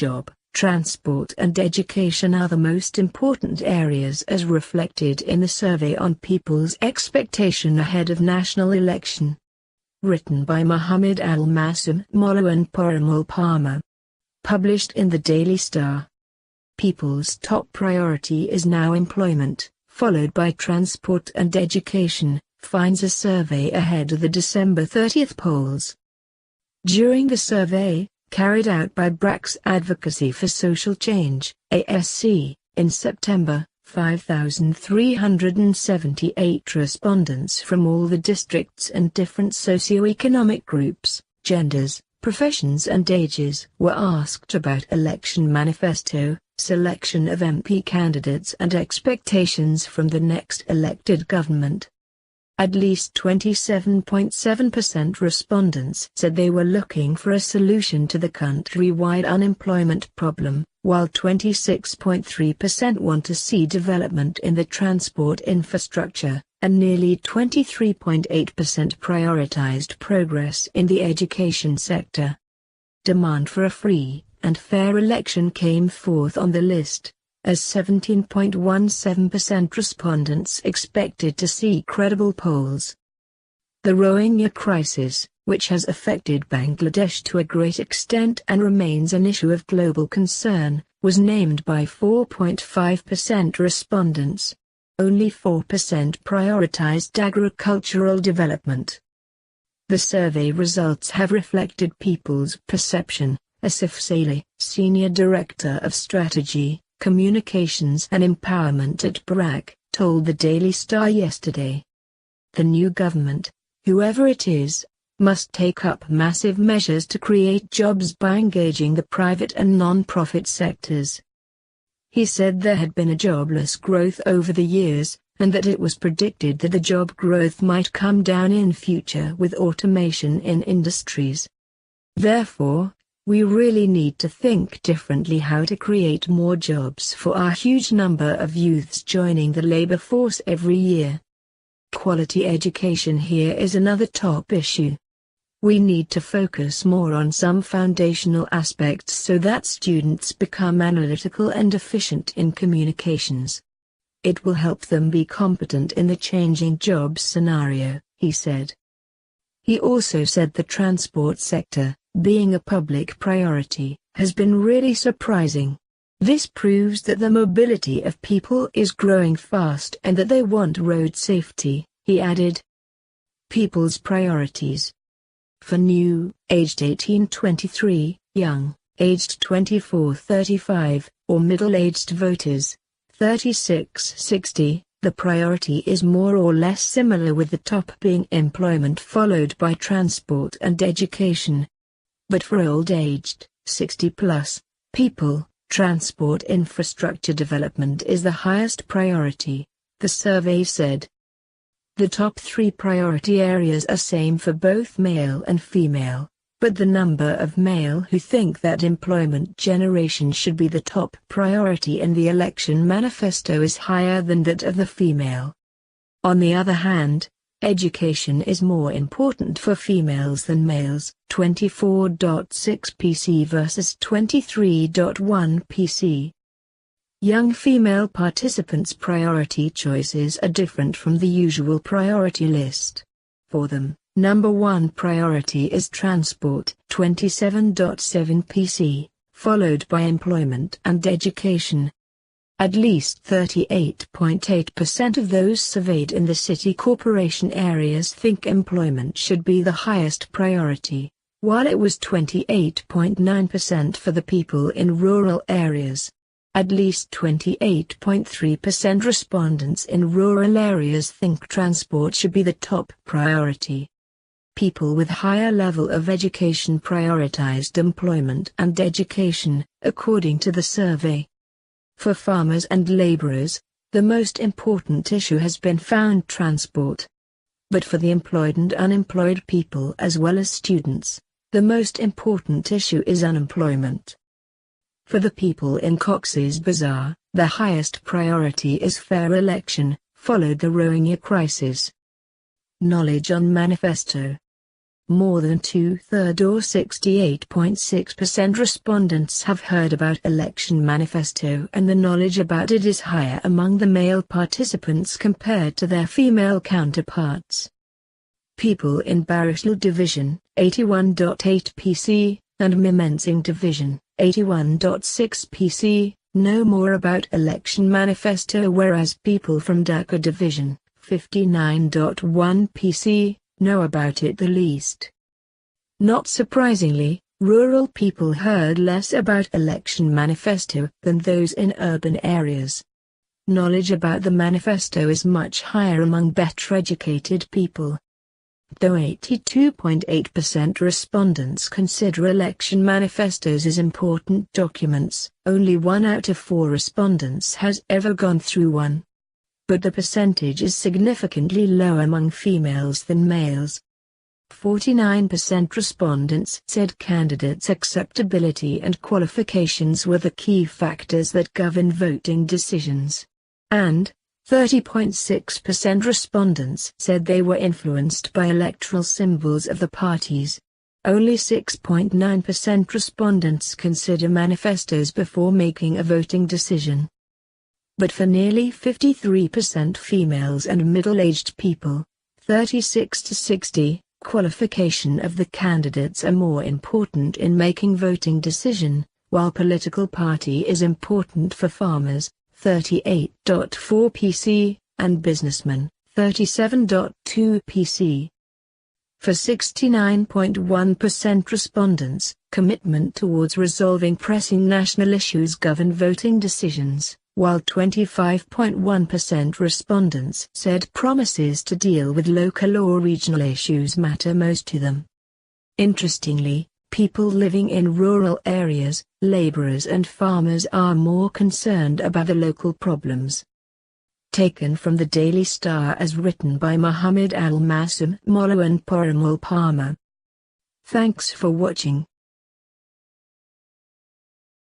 job, transport and education are the most important areas as reflected in the survey on people's expectation ahead of national election. Written by Mohammed Al-Masum Molo and Porimal Palmer. Published in the Daily Star. People's top priority is now employment, followed by transport and education, finds a survey ahead of the December 30 polls. During the survey, carried out by Brac's Advocacy for Social Change, ASC, in September, 5,378 respondents from all the districts and different socio-economic groups, genders, professions and ages were asked about election manifesto, selection of MP candidates and expectations from the next elected government. At least 27.7% respondents said they were looking for a solution to the countrywide unemployment problem, while 26.3% want to see development in the transport infrastructure, and nearly 23.8% prioritized progress in the education sector. Demand for a free and fair election came fourth on the list, as 17.17% respondents expected to see credible polls. The Rohingya crisis, which has affected Bangladesh to a great extent and remains an issue of global concern, was named by 4.5% respondents. Only 4% prioritized agricultural development. The survey results have reflected people's perception, Asif Saleh, Senior Director of Strategy, Communications and Empowerment at Brac, told the Daily Star yesterday. The new government, whoever it is, must take up massive measures to create jobs by engaging the private and non-profit sectors. He said there had been a jobless growth over the years, and that it was predicted that the job growth might come down in future with automation in industries. Therefore, we really need to think differently how to create more jobs for our huge number of youths joining the labor force every year. Quality education here is another top issue. We need to focus more on some foundational aspects so that students become analytical and efficient in communications. It will help them be competent in the changing jobs scenario, he said. He also said the transport sector, being a public priority, has been really surprising. This proves that the mobility of people is growing fast and that they want road safety, he added. People's priorities. For new, aged 18-23, young, aged 24-35, or middle-aged voters, 36-60, the priority is more or less similar, with the top being employment followed by transport and education. But for old-aged, 60-plus, people, transport infrastructure development is the highest priority, the survey said. The top three priority areas are same for both male and female, but the number of male who think that employment generation should be the top priority in the election manifesto is higher than that of the female. On the other hand, education is more important for females than males, 24.6 PC versus 23.1 PC. Young female participants' priority choices are different from the usual priority list. For them, number one priority is transport, 27.7 PC, followed by employment and education. At least 38.8% of those surveyed in the city corporation areas think employment should be the highest priority, while it was 28.9% for the people in rural areas. At least 28.3% respondents in rural areas think transport should be the top priority. People with higher level of education prioritized employment and education, according to the survey. For farmers and laborers, the most important issue has been found transport. But for the employed and unemployed people as well as students, the most important issue is unemployment. For the people in Cox's Bazar, the highest priority is fair election, followed the Rohingya crisis. Knowledge on manifesto. More than two-thirds or 68.6% respondents have heard about election manifesto, and the knowledge about it is higher among the male participants compared to their female counterparts. People in Barishal Division, 81.8 PC, and Mimensing Division, 81.6 PC, know more about election manifesto, whereas people from Dhaka Division, 59.1 PC, know about it the least. Not surprisingly, rural people heard less about election manifesto than those in urban areas. Knowledge about the manifesto is much higher among better educated people. Though 82.8% respondents consider election manifestos as important documents, only 1 out of 4 respondents has ever gone through one. But the percentage is significantly lower among females than males. 49% respondents said candidates' acceptability and qualifications were the key factors that govern voting decisions. And 30.6% respondents said they were influenced by electoral symbols of the parties. Only 6.9% respondents consider manifestos before making a voting decision. But for nearly 53% females and middle-aged people, 36 to 60, qualification of the candidates are more important in making voting decision, while political party is important for farmers, 38.4 PC, and businessmen, 37.2 PC. For 69.1% respondents, commitment towards resolving pressing national issues govern voting decisions, while 25.1% respondents said promises to deal with local or regional issues matter most to them. Interestingly, people living in rural areas, laborers and farmers are more concerned about the local problems. Taken from the Daily Star as written by Muhammad Al-Masum Molo and Porimal Palmer. Thanks for watching.